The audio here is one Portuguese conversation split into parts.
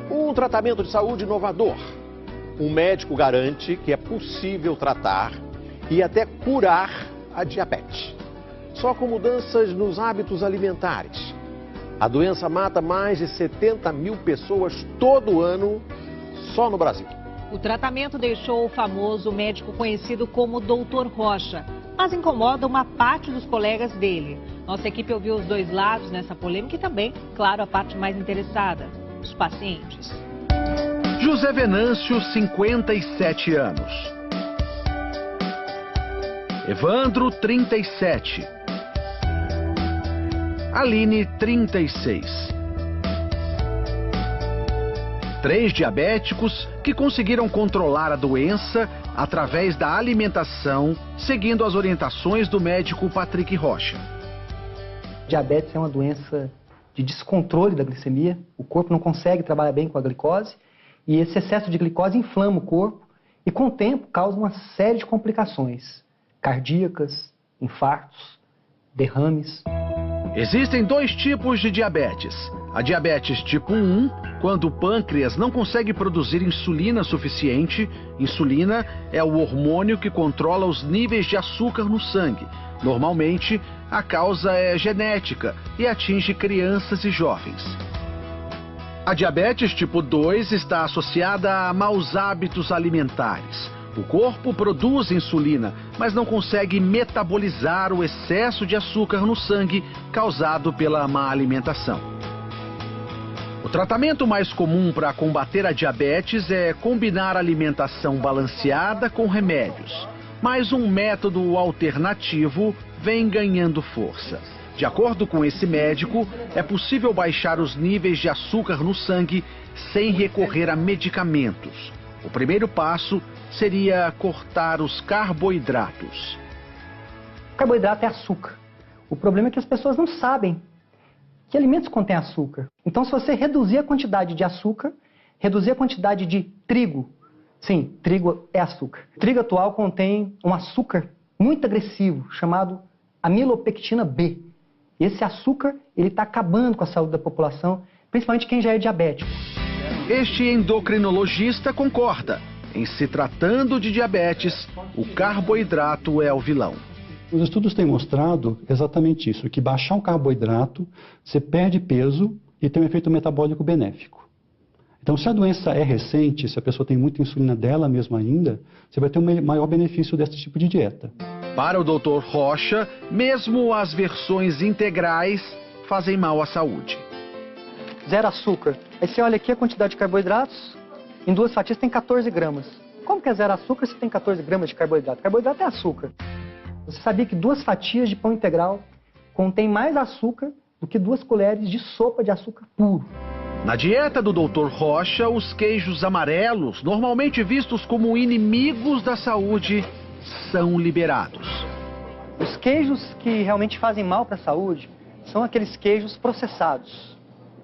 Um tratamento de saúde inovador. Um médico garante que é possível tratar e até curar a diabetes. Só com mudanças nos hábitos alimentares. A doença mata mais de 70 mil pessoas todo ano, só no Brasil. O tratamento deixou o famoso médico conhecido como Dr. Rocha, mas incomoda uma parte dos colegas dele. Nossa equipe ouviu os dois lados nessa polêmica e também, claro, a parte mais interessada, os pacientes. José Venâncio, 57 anos. Evandro, 37. Aline, 36. 3 diabéticos que conseguiram controlar a doença através da alimentação, seguindo as orientações do médico Patrick Rocha. Diabetes é uma doença de descontrole da glicemia. O corpo não consegue trabalhar bem com a glicose e esse excesso de glicose inflama o corpo e, com o tempo, causa uma série de complicações cardíacas, infartos, derrames. Existem 2 tipos de diabetes. A diabetes tipo 1, quando o pâncreas não consegue produzir insulina suficiente. Insulina é o hormônio que controla os níveis de açúcar no sangue. Normalmente, a causa é genética e atinge crianças e jovens. A diabetes tipo 2 está associada a maus hábitos alimentares. O corpo produz insulina, mas não consegue metabolizar o excesso de açúcar no sangue causado pela má alimentação. O tratamento mais comum para combater a diabetes é combinar alimentação balanceada com remédios. Mas um método alternativo vem ganhando força. De acordo com esse médico, é possível baixar os níveis de açúcar no sangue sem recorrer a medicamentos. O primeiro passo seria cortar os carboidratos. O carboidrato é açúcar. O problema é que as pessoas não sabem que alimentos contêm açúcar. Então, se você reduzir a quantidade de açúcar, reduzir a quantidade de trigo, sim, trigo é açúcar. O trigo atual contém um açúcar muito agressivo, chamado amilopectina B. Esse açúcar está acabando com a saúde da população, principalmente quem já é diabético. Este endocrinologista concorda. Em se tratando de diabetes, o carboidrato é o vilão. Os estudos têm mostrado exatamente isso, que baixar um carboidrato, você perde peso e tem um efeito metabólico benéfico. Então, se a doença é recente, se a pessoa tem muita insulina dela mesma ainda, você vai ter um maior benefício desse tipo de dieta. Para o Dr. Rocha, mesmo as versões integrais fazem mal à saúde. Zero açúcar. Aí você olha aqui a quantidade de carboidratos, em 2 fatias tem 14 gramas. Como que é zero açúcar se tem 14 gramas de carboidrato? Carboidrato é açúcar. Você sabia que 2 fatias de pão integral contém mais açúcar do que 2 colheres de sopa de açúcar puro? Na dieta do Dr. Rocha, os queijos amarelos, normalmente vistos como inimigos da saúde, são liberados. Os queijos que realmente fazem mal para a saúde são aqueles queijos processados,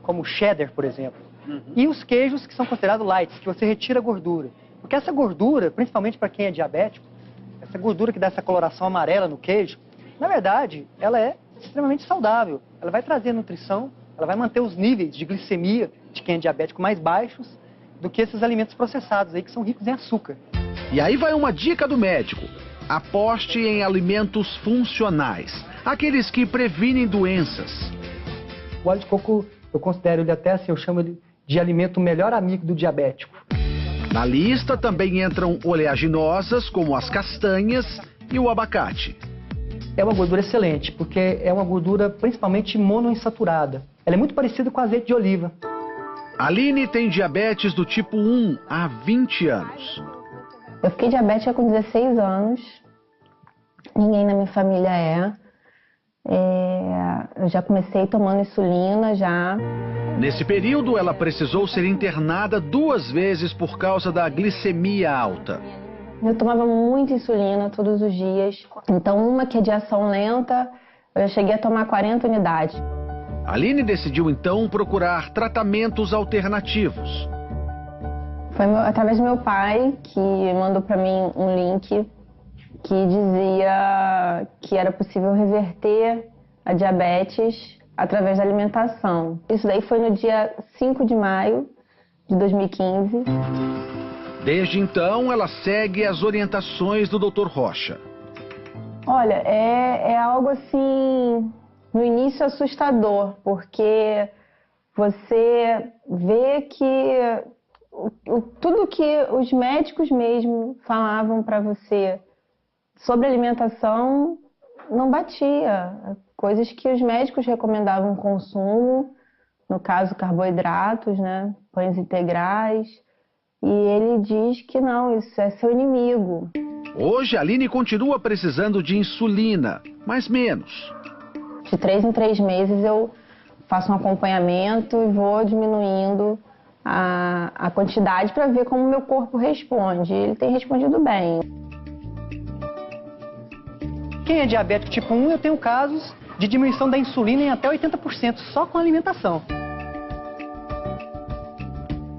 como o cheddar, por exemplo. E os queijos que são considerados lights, que você retira a gordura. Porque essa gordura, principalmente para quem é diabético, essa gordura que dá essa coloração amarela no queijo, na verdade, ela é extremamente saudável. Ela vai trazer nutrição, ela vai manter os níveis de glicemia de quem é diabético mais baixos do que esses alimentos processados aí que são ricos em açúcar. E aí vai uma dica do médico. Aposte em alimentos funcionais, aqueles que previnem doenças. O óleo de coco, eu considero ele até assim, eu chamo ele de alimento melhor amigo do diabético. Na lista também entram oleaginosas, como as castanhas e o abacate. É uma gordura excelente, porque é uma gordura principalmente monoinsaturada. Ela é muito parecida com azeite de oliva. Aline tem diabetes do tipo 1 há 20 anos. Eu fiquei diabética com 16 anos. Ninguém na minha família é. Eu já comecei tomando insulina já. Nesse período, ela precisou ser internada 2 vezes por causa da glicemia alta. Eu tomava muita insulina todos os dias. Então, uma que é de ação lenta, eu cheguei a tomar 40 unidades. Aline decidiu, então, procurar tratamentos alternativos. Foi através do meu pai que mandou para mim um link que dizia que era possível reverter a diabetes através da alimentação. Isso daí foi no dia 5 de maio de 2015. Desde então, ela segue as orientações do Dr. Rocha. Olha, é algo assim, no início assustador, porque você vê que tudo que os médicos mesmo falavam para você sobre alimentação não batia. Coisas que os médicos recomendavam consumo, no caso carboidratos, né, pães integrais, e ele diz que não, isso é seu inimigo. Hoje, a Aline continua precisando de insulina, mas menos. De 3 em 3 meses eu faço um acompanhamento e vou diminuindo a quantidade para ver como o meu corpo responde. Ele tem respondido bem. Quem é diabético tipo 1, eu tenho casos de diminuição da insulina em até 80% só com a alimentação.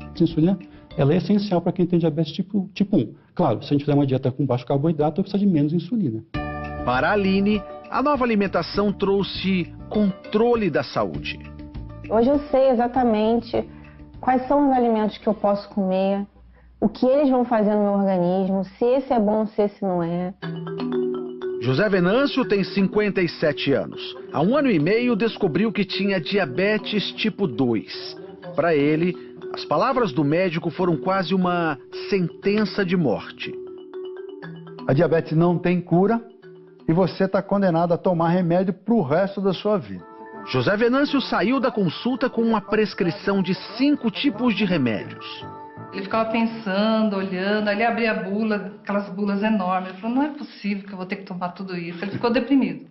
A insulina, ela é essencial para quem tem diabetes tipo 1. Claro, se a gente fizer uma dieta com baixo carboidrato, precisa de menos insulina. Para a Aline, a nova alimentação trouxe controle da saúde. Hoje eu sei exatamente quais são os alimentos que eu posso comer, o que eles vão fazer no meu organismo, se esse é bom, se esse não é. José Venâncio tem 57 anos. Há 1 ano e meio descobriu que tinha diabetes tipo 2. Para ele, as palavras do médico foram quase uma sentença de morte. A diabetes não tem cura e você está condenado a tomar remédio para o resto da sua vida. José Venâncio saiu da consulta com uma prescrição de 5 tipos de remédios. Ele ficava pensando, olhando, aí ele abria a bula, aquelas bulas enormes. Ele falou, não é possível que eu vou ter que tomar tudo isso. Ele ficou deprimido.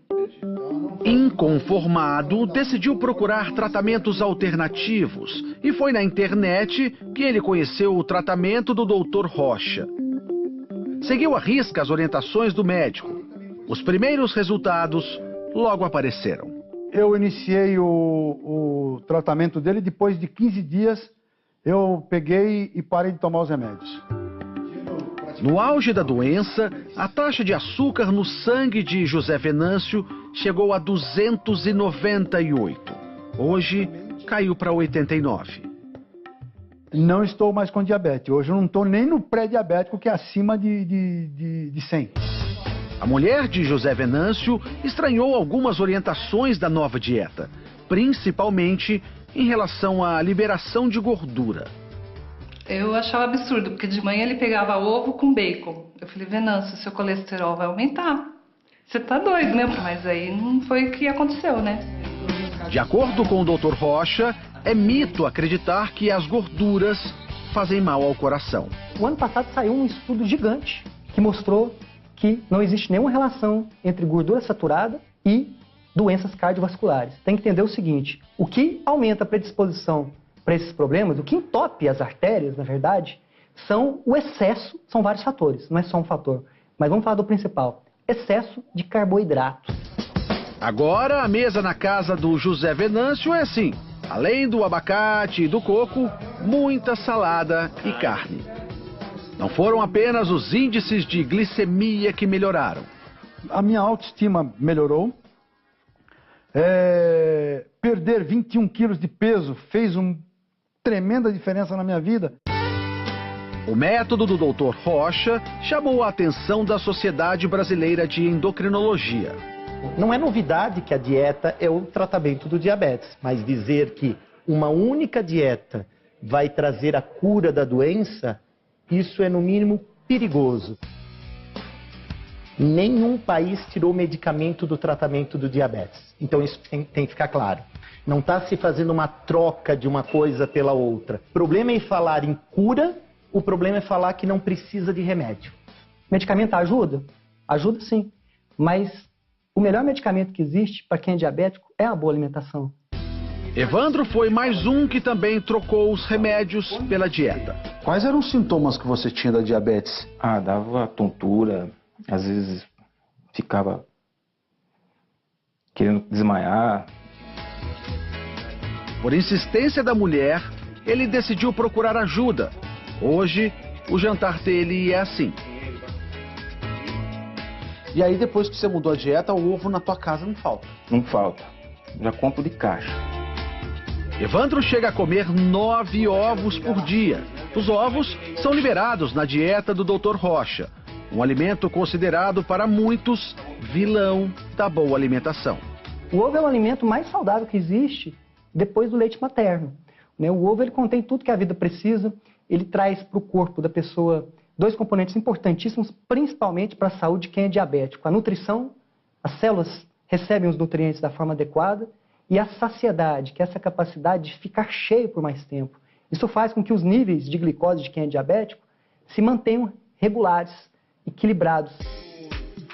Inconformado, decidiu procurar tratamentos alternativos e foi na internet que ele conheceu o tratamento do Dr. Rocha. Seguiu à risca as orientações do médico. Os primeiros resultados logo apareceram. Eu iniciei o tratamento dele, depois de 15 dias eu peguei e parei de tomar os remédios. No auge da doença, a taxa de açúcar no sangue de José Venâncio chegou a 298. Hoje, caiu para 89. Não estou mais com diabetes. Hoje eu não estou nem no pré-diabético, que é acima de 100. A mulher de José Venâncio estranhou algumas orientações da nova dieta, principalmente em relação à liberação de gordura. Eu achava absurdo, porque de manhã ele pegava ovo com bacon. Eu falei, Venâncio, seu colesterol vai aumentar. Você tá doido, né? Mas aí não foi o que aconteceu, né? De acordo com o Dr. Rocha, é mito acreditar que as gorduras fazem mal ao coração. O ano passado saiu um estudo gigante que mostrou que não existe nenhuma relação entre gordura saturada e doenças cardiovasculares. Tem que entender o seguinte, o que aumenta a predisposição para esses problemas, o que entope as artérias, na verdade, são o excesso, são vários fatores, não é só um fator. Mas vamos falar do principal, excesso de carboidrato. Agora, a mesa na casa do José Venâncio é assim, além do abacate e do coco, muita salada e carne. Não foram apenas os índices de glicemia que melhoraram. A minha autoestima melhorou. Perder 21 quilos de peso fez uma tremenda diferença na minha vida. O método do Dr. Rocha chamou a atenção da Sociedade Brasileira de Endocrinologia. Não é novidade que a dieta é o tratamento do diabetes, mas dizer que uma única dieta vai trazer a cura da doença, isso é no mínimo perigoso. Nenhum país tirou medicamento do tratamento do diabetes. Então isso tem que ficar claro. Não está se fazendo uma troca de uma coisa pela outra. O problema é falar em cura, o problema é falar que não precisa de remédio. Medicamento ajuda? Ajuda sim. Mas o melhor medicamento que existe para quem é diabético é a boa alimentação. Evandro foi mais um que também trocou os remédios pela dieta. Quais eram os sintomas que você tinha da diabetes? Dava tontura, às vezes ficava querendo desmaiar. Por insistência da mulher, ele decidiu procurar ajuda. Hoje, o jantar dele é assim. E aí, depois que você mudou a dieta, o ovo na tua casa não falta? Não falta. Já compro de caixa. Evandro chega a comer 9 ovos por dia. Os ovos são liberados na dieta do Dr. Rocha, um alimento considerado para muitos vilão da boa alimentação. O ovo é o alimento mais saudável que existe depois do leite materno. O ovo ele contém tudo que a vida precisa, ele traz para o corpo da pessoa 2 componentes importantíssimos, principalmente para a saúde de quem é diabético. A nutrição, as células recebem os nutrientes da forma adequada, e a saciedade, que é essa capacidade de ficar cheio por mais tempo. Isso faz com que os níveis de glicose de quem é diabético se mantenham regulares, equilibrados.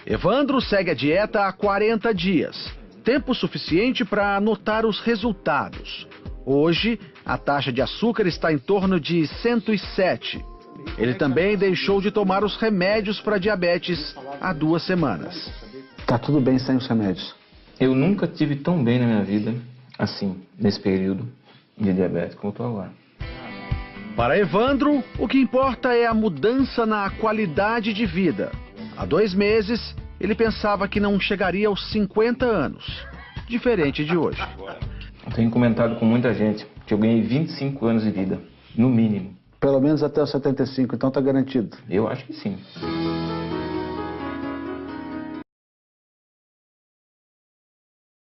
Evandro segue a dieta há 40 dias, tempo suficiente para notar os resultados. Hoje, a taxa de açúcar está em torno de 107. Ele também deixou de tomar os remédios para diabetes há 2 semanas. Tá tudo bem sem os remédios? Eu nunca tive tão bem na minha vida, assim, nesse período de diabetes como eu estou agora. Para Evandro, o que importa é a mudança na qualidade de vida. Há 2 meses, ele pensava que não chegaria aos 50 anos, diferente de hoje. Eu tenho comentado com muita gente que eu ganhei 25 anos de vida, no mínimo. Pelo menos até os 75, então tá garantido? Eu acho que sim.